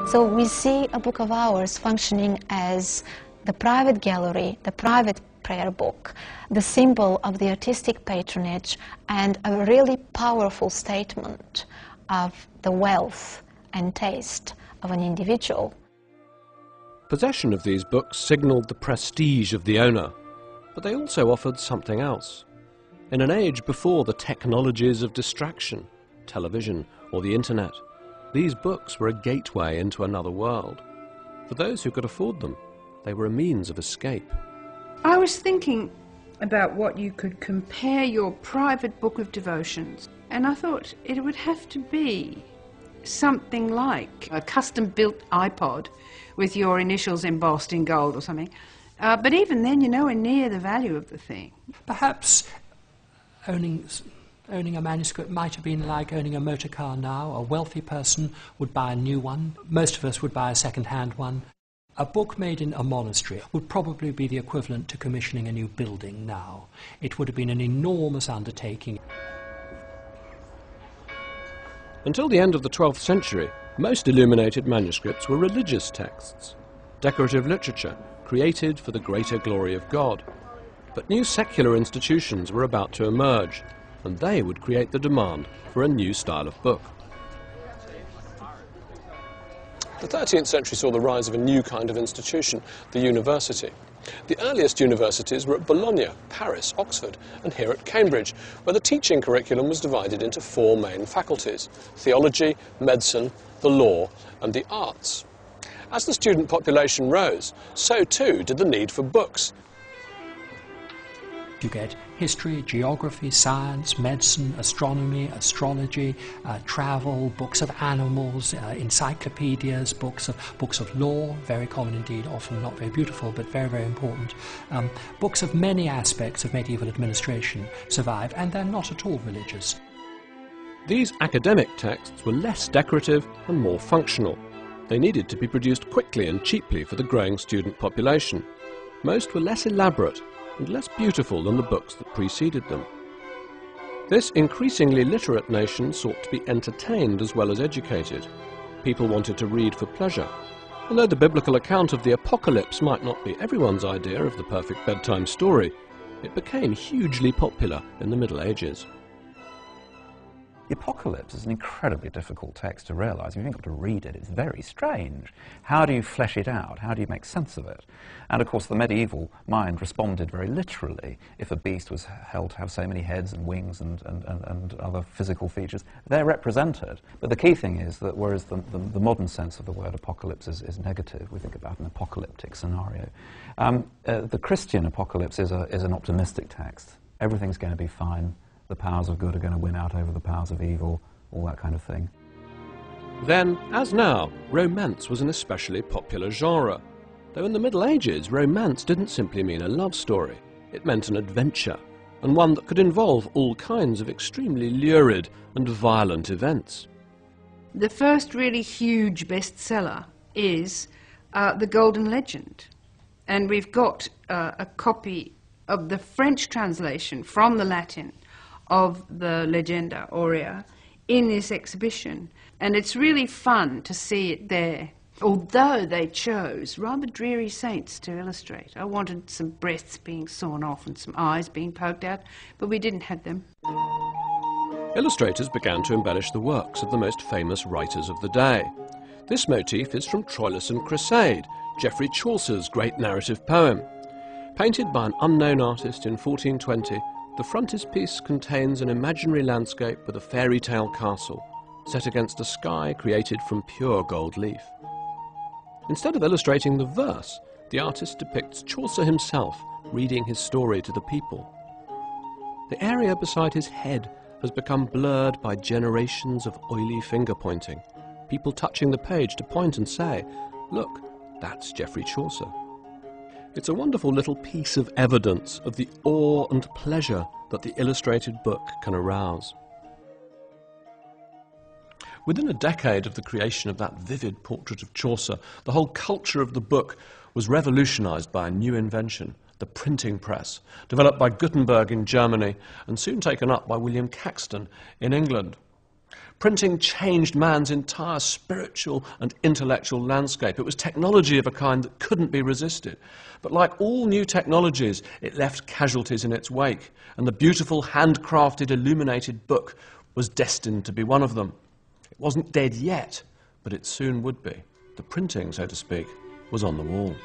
So we see a book of hours functioning as the private gallery, the private prayer book, the symbol of the artistic patronage, and a really powerful statement of the wealth and taste of an individual. Possession of these books signalled the prestige of the owner, but they also offered something else. In an age before the technologies of distraction, television or the internet, these books were a gateway into another world. For those who could afford them, they were a means of escape. I was thinking about what you could compare your private book of devotions, and I thought it would have to be something like a custom-built iPod with your initials embossed in gold or something. But even then, you're nowhere near the value of the thing. Perhaps owning a manuscript might have been like owning a motor car now. A wealthy person would buy a new one. Most of us would buy a second-hand one. A book made in a monastery would probably be the equivalent to commissioning a new building now. It would have been an enormous undertaking. Until the end of the 12th century, most illuminated manuscripts were religious texts, decorative literature created for the greater glory of God. But new secular institutions were about to emerge, and they would create the demand for a new style of book. The 13th century saw the rise of a new kind of institution, the university. The earliest universities were at Bologna, Paris, Oxford, and here at Cambridge, where the teaching curriculum was divided into 4 main faculties: theology, medicine, the law, and the arts. As the student population rose, so too did the need for books. You get history, geography, science, medicine, astronomy, astrology, travel, books of animals, encyclopedias, books of law, very common indeed, often not very beautiful, but very, very important. Books of many aspects of medieval administration survive, and they're not at all religious. These academic texts were less decorative and more functional. They needed to be produced quickly and cheaply for the growing student population. Most were less elaborate and less beautiful than the books that preceded them. This increasingly literate nation sought to be entertained as well as educated. People wanted to read for pleasure. Although the biblical account of the apocalypse might not be everyone's idea of the perfect bedtime story, it became hugely popular in the Middle Ages. The Apocalypse is an incredibly difficult text to realise. You've got to read it. It's very strange. How do you flesh it out? How do you make sense of it? And of course the medieval mind responded very literally. If a beast was held to have so many heads and wings and other physical features, they're represented. But the key thing is that whereas the modern sense of the word apocalypse is negative, we think about an apocalyptic scenario, the Christian apocalypse is an optimistic text. Everything's going to be fine. The powers of good are going to win out over the powers of evil, all that kind of thing. Then, as now, romance was an especially popular genre. Though in the Middle Ages, romance didn't simply mean a love story. It meant an adventure, and one that could involve all kinds of extremely lurid and violent events. The first really huge bestseller is The Golden Legend. And we've got a copy of the French translation from the Latin of the Legenda Aurea in this exhibition, and it's really fun to see it there, although they chose rather dreary saints to illustrate. I wanted some breasts being sawn off and some eyes being poked out, but we didn't have them. Illustrators began to embellish the works of the most famous writers of the day. This motif is from Troilus and Cressade, Geoffrey Chaucer's great narrative poem. Painted by an unknown artist in 1420, the frontispiece contains an imaginary landscape with a fairy tale castle, set against a sky created from pure gold leaf. Instead of illustrating the verse, the artist depicts Chaucer himself reading his story to the people. The area beside his head has become blurred by generations of oily finger-pointing, people touching the page to point and say, "Look, that's Geoffrey Chaucer." It's a wonderful little piece of evidence of the awe and pleasure that the illustrated book can arouse. Within a decade of the creation of that vivid portrait of Chaucer, the whole culture of the book was revolutionized by a new invention, the printing press, developed by Gutenberg in Germany and soon taken up by William Caxton in England. Printing changed man's entire spiritual and intellectual landscape. It was technology of a kind that couldn't be resisted. But like all new technologies, it left casualties in its wake, and the beautiful handcrafted illuminated book was destined to be one of them. It wasn't dead yet, but it soon would be. The printing, so to speak, was on the wall.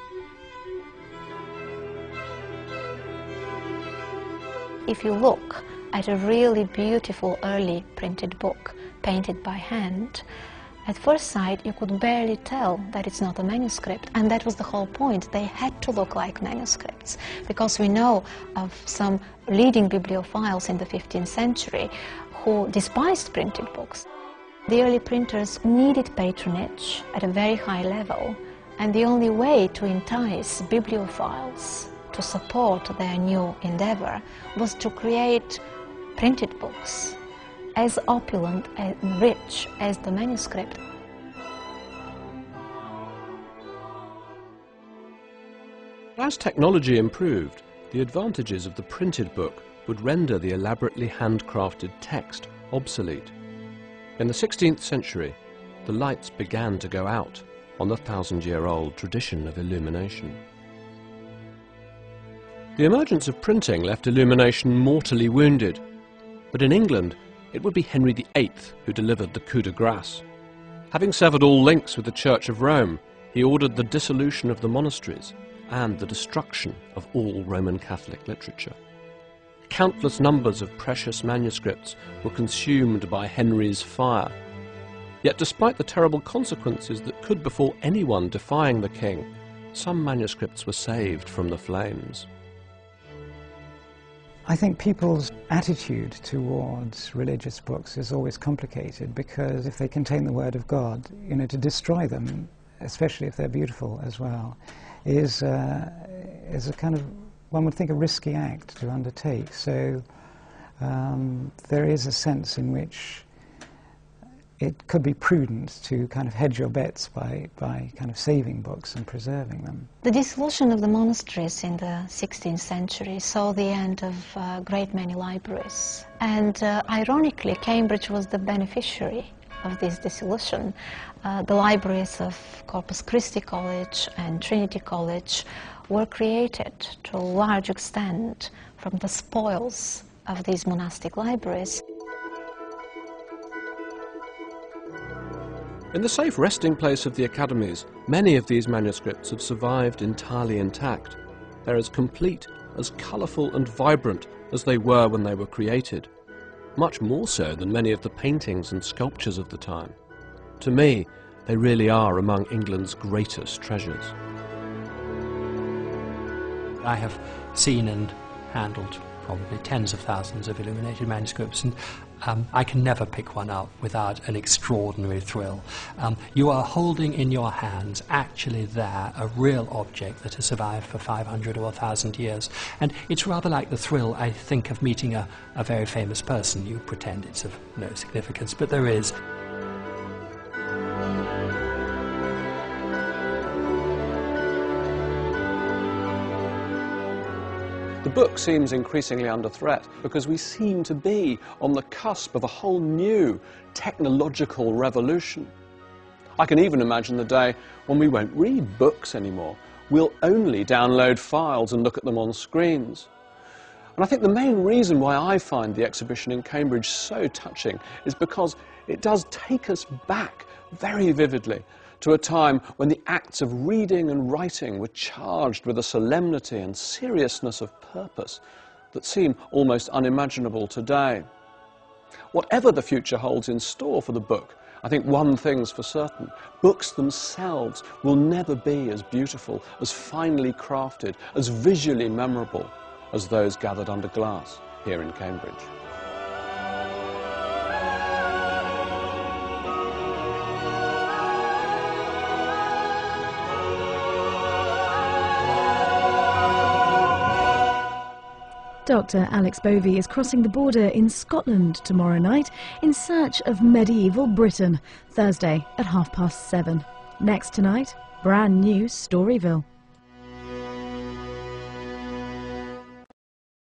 If you look at a really beautiful early printed book painted by hand, at first sight you could barely tell that it's not a manuscript, and that was the whole point. They had to look like manuscripts, because we know of some leading bibliophiles in the 15th century who despised printed books. The early printers needed patronage at a very high level, and the only way to entice bibliophiles to support their new endeavor was to create printed books as opulent and rich as the manuscript. As technology improved, the advantages of the printed book would render the elaborately handcrafted text obsolete. In the 16th century, the lights began to go out on the 1,000-year-old tradition of illumination. The emergence of printing left illumination mortally wounded, but in England it would be Henry VIII who delivered the coup de grace. Having severed all links with the Church of Rome, he ordered the dissolution of the monasteries and the destruction of all Roman Catholic literature. Countless numbers of precious manuscripts were consumed by Henry's fire. Yet despite the terrible consequences that could befall anyone defying the king, some manuscripts were saved from the flames. I think people's attitude towards religious books is always complicated, because if they contain the Word of God, to destroy them, especially if they're beautiful as well, is a kind of, one would think, a risky act to undertake. So there is a sense in which it could be prudent to kind of hedge your bets by kind of saving books and preserving them. The dissolution of the monasteries in the 16th century saw the end of a great many libraries. And ironically, Cambridge was the beneficiary of this dissolution. The libraries of Corpus Christi College and Trinity College were created to a large extent from the spoils of these monastic libraries. In the safe resting place of the academies, many of these manuscripts have survived entirely intact. They're as complete, as colourful and vibrant as they were when they were created, much more so than many of the paintings and sculptures of the time. To me, they really are among England's greatest treasures. I have seen and handled probably tens of thousands of illuminated manuscripts, and I can never pick one up without an extraordinary thrill. You are holding in your hands, actually there, a real object that has survived for 500 or 1,000 years. And it's rather like the thrill, I think, of meeting a very famous person. You pretend it's of no significance, but there is. The book seems increasingly under threat because we seem to be on the cusp of a whole new technological revolution. I can even imagine the day when we won't read books anymore. We'll only download files and look at them on screens. And I think the main reason why I find the exhibition in Cambridge so touching is because it does take us back very vividly to a time when the acts of reading and writing were charged with a solemnity and seriousness of purpose that seem almost unimaginable today. Whatever the future holds in store for the book, I think one thing's for certain: books themselves will never be as beautiful, as finely crafted, as visually memorable as those gathered under glass here in Cambridge. Dr. Alex Bovey is crossing the border in Scotland tomorrow night in search of medieval Britain, Thursday at 7:30. Next tonight, brand new Storyville.